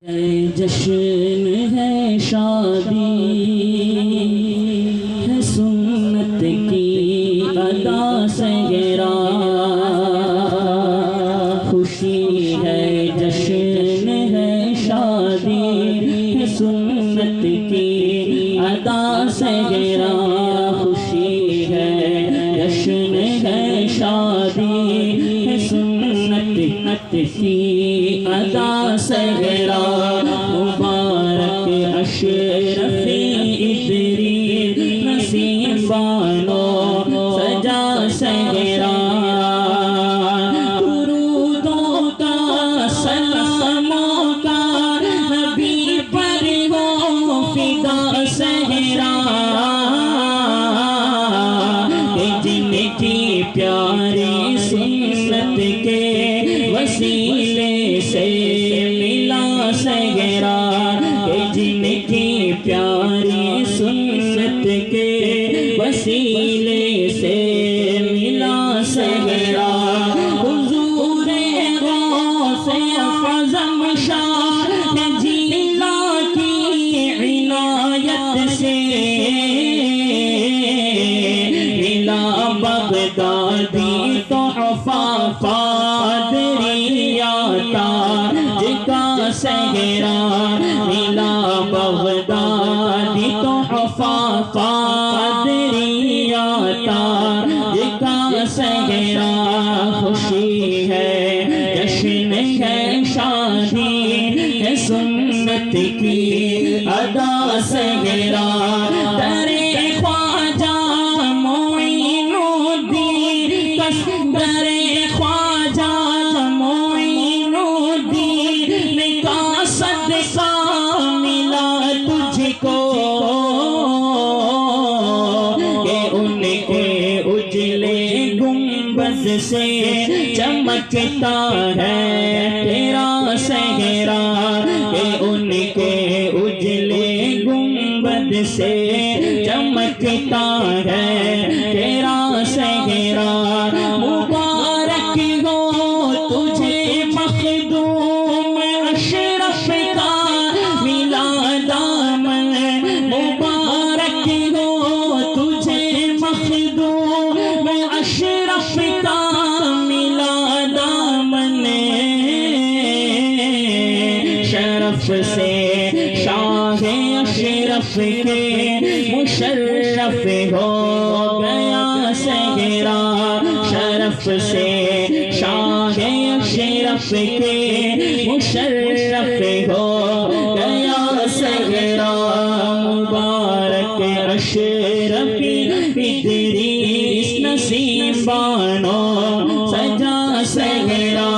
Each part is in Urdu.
جشن ہے شادی ہے سنت کی ادا سگرا خوشی ہے جشن ہے شادی ہے سنت کی ادا سگرا خوشی ہے جشن ہے شادی ہے سنت کی ادا سگرا مبارک اشرف ادریس نصیبانو سجا سگرا درودوں کا سلاموں کا نبی پر ہو فدا سگرا جن کی پیاری سنت کے وسیلے سے ملا سگرا جن کی پیاری سنت کے وسیلے سے ملا سگرا حضور غوث اعظم شاہ جیلا کی عنایت سے ملا بغدادی تحفہ قادریہ تاج کا سگرا ملا بغدادی تحفہ قادریہ تاج کا سگرا خوشی ہے جشن ہے شادی ہے سنت کی ادا سگرا درے خواجہ معین الدین درے خواجہ معین الدین کا صدقہ ملا تجھ کو کہ ان کے اجلے گنبد سے چمکتا ہے تیرا سگرا کہ ان کے اجلے گنبد سے چمکتا ہے تیرا سگرا مبارک ہو تجھے مخدوم اشرف کا ملا دامن مبارک ہو تجھے مخدوم اشرف کا ملا دامن شرف سے شاہ اشرف کے مشرف ہو گیا سگرا شرف سے شاہ اشرف کے مشرف ہو گیا سگرا مبارک اشرف ادریس نصیبانو سجا سگرا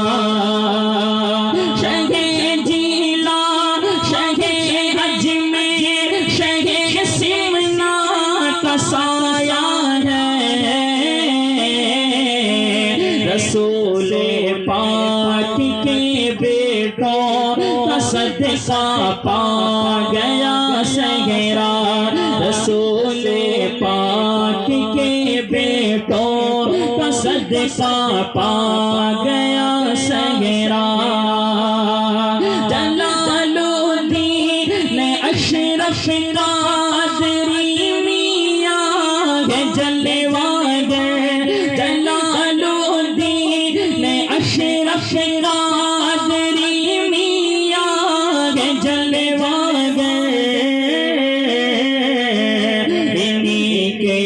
رسول پاک کے بیٹوں کا صدقہ پا گیا سگرا رسول پاک کے بیٹوں کا صدقہ پا گیا سگرا جلال الدین اشرف قادری میاں ہے جلوگر جلال اشرف قادری میاں ہے جلوگر انہی کے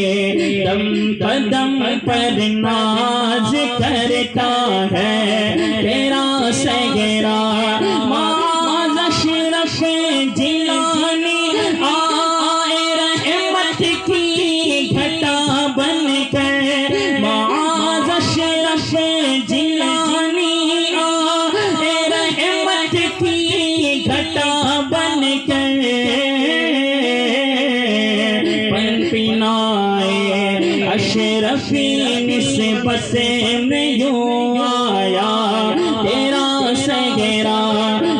دم قدم پر ناز کرتا ہے تیرا سگرا معاذ اشرف جیلانی آئے رحمت کی گھٹا بن کر معاذ اشرف جیلانی آئے رحمت کی گھٹا بن کر پنپنائے اشرفی نسبت میں یوں آیا تیرا سگرا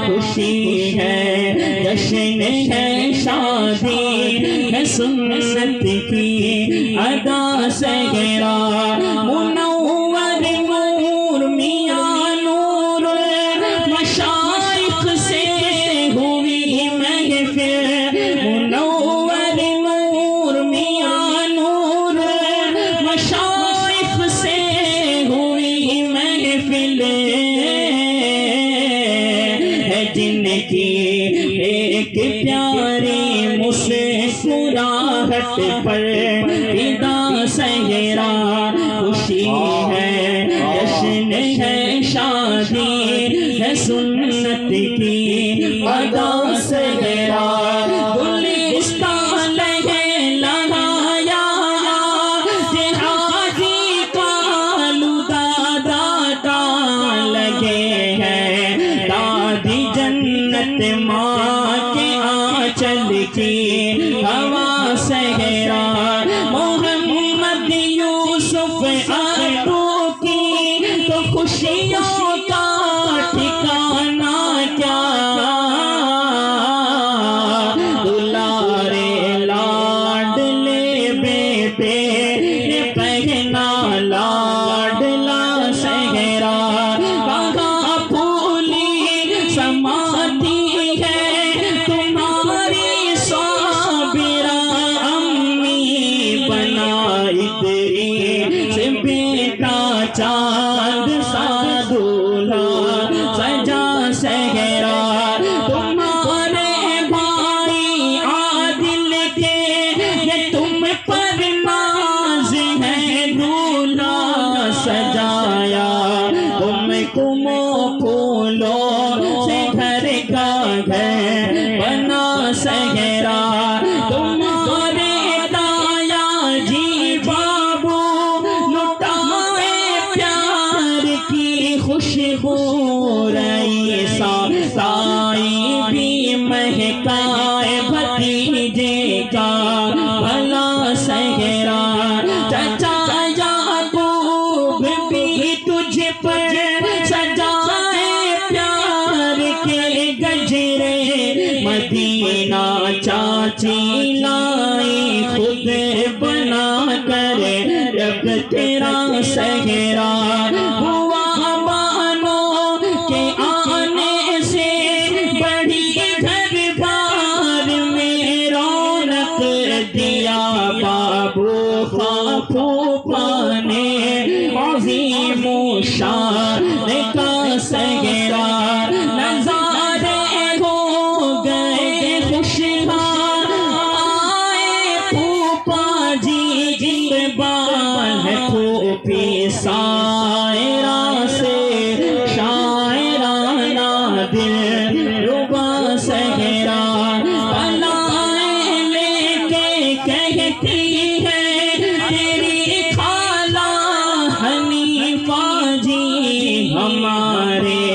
خوشی ہے جشن ہے شادی ہے سنت کی ادا سگرا منور نور میاں نور مشائخ سے جشن کی ایک پیاری مسکراہٹ پر فدا صحرا خوشی ہے جشن ہے شادی ہے سنت کی ادا صحرا گلستان لگے لگایا جہادی کالو دادا کا لگے ہیں دادی جنت ماں کے آنچل کی ہوا صحرا محمد یوسف آٹو کی تو خوشیوں کا ٹھکانا کیا دلارے لاڈلے بیٹے نے پہنا لاڈلا صحرا کہاں پھولی سماتی ہے تمہاری صابرہ امی بنا ادری سے بیٹا چاند سا دولہا سجا صحرا تمہارے بھائی عادل کے یہ تم پر ناز ہے دولہا سجایا تم کمو پھولوں سے گھر کا گھر بنا صحرا تمہارے دایا جی بابو لٹائے پیار کی خوشبو رہی سائی بھی مہکائے بھتیجے کا بھلا صحرا چچا یعقوب بھی تجھ پر سجائے پیار کے گجرے مدینہ چاچی لائی خود بنا کر رب تیرا صحرا ہوا بانوں کے آنے سے بڑی گھر بار میں رونق دیا بابو پھوپھا نے عظیم شان کا صحرا نظارے ہو گئے خوشحال آئے پھوپھا جی اقبال ہے پھوپھی سائرہ سے شاعرانہ دل ربا صحرا بلائیں لے کے کہتی ہے تیری خالہ حنیفہ جی ہمارے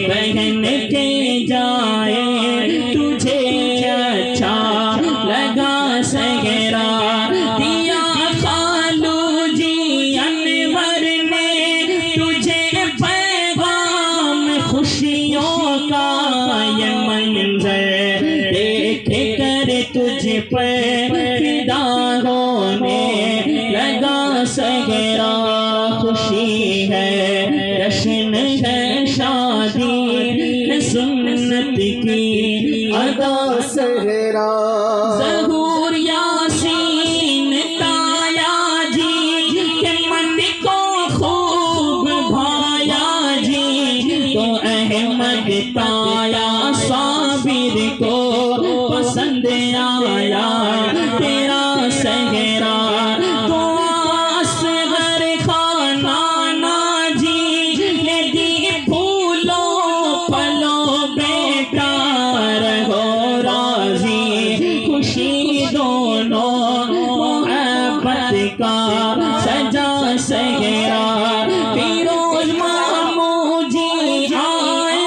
بہن کے جائے تجھے اچھا لگا صحرا دیا خالو جی انور نے تجھے پیغام خوشیوں کا یہ منظر دیکھ کر تجھ پر فدا ہونے لگا صحرا خوشی ہے جشن ہے شادی ہے سنت کی ادا صحرا ظہور یاسین تایا جی کے من کو خوب بھایا جی تو احمد تایا صابر کو پسند آیا تیرا صحرا تو اصغر خانانہ جی نے دی پھولوں پھلوں بیٹا رہو راضی خوشی دونوں محبت کا سجا صحرا فیروز مامو جی آئے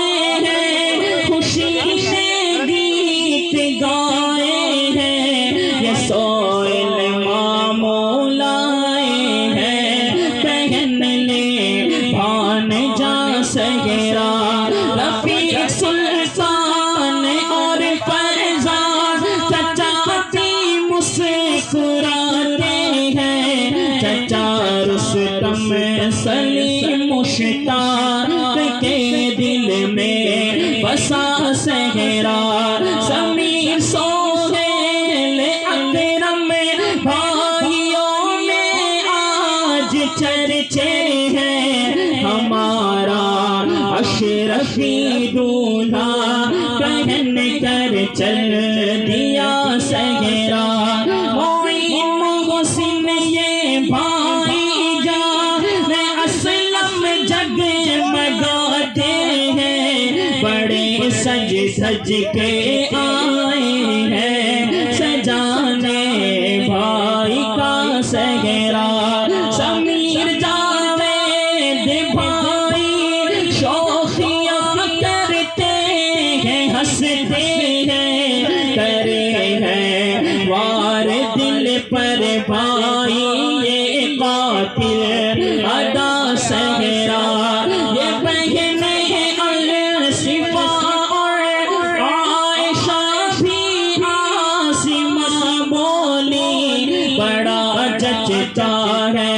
ہیں خوشی سے گیت گائے ہیں یہ سوئل مامو لائے ہیں پہن لے بھان جا صحرا رفیق سلطان اور فرزاد چچا کی مسکراتے ہیں چچا رستم سلیم مشتاق کے دل میں بسا صحرا سمیر سہیل اکرم بھائیوں میں آج چرچے ہیں ہمارا اشرفی دولہا پہن کر چل دیا سہرا معین محسن یہ بھائی جان اسلم جگمگاتے ہیں بڑے سج سج کے آئے ہیں سجانے بھائی کا سہرا سمیر جاوید بھائی شوخیاں کرتے ہیں ہنستے ہیں کرے ہیں وار دل پر بھائی یہ قاتل ادا سہرا یہ بہنیں الشفا اور عائشہ بھی عاصمہ بولی بڑا جچتا ہے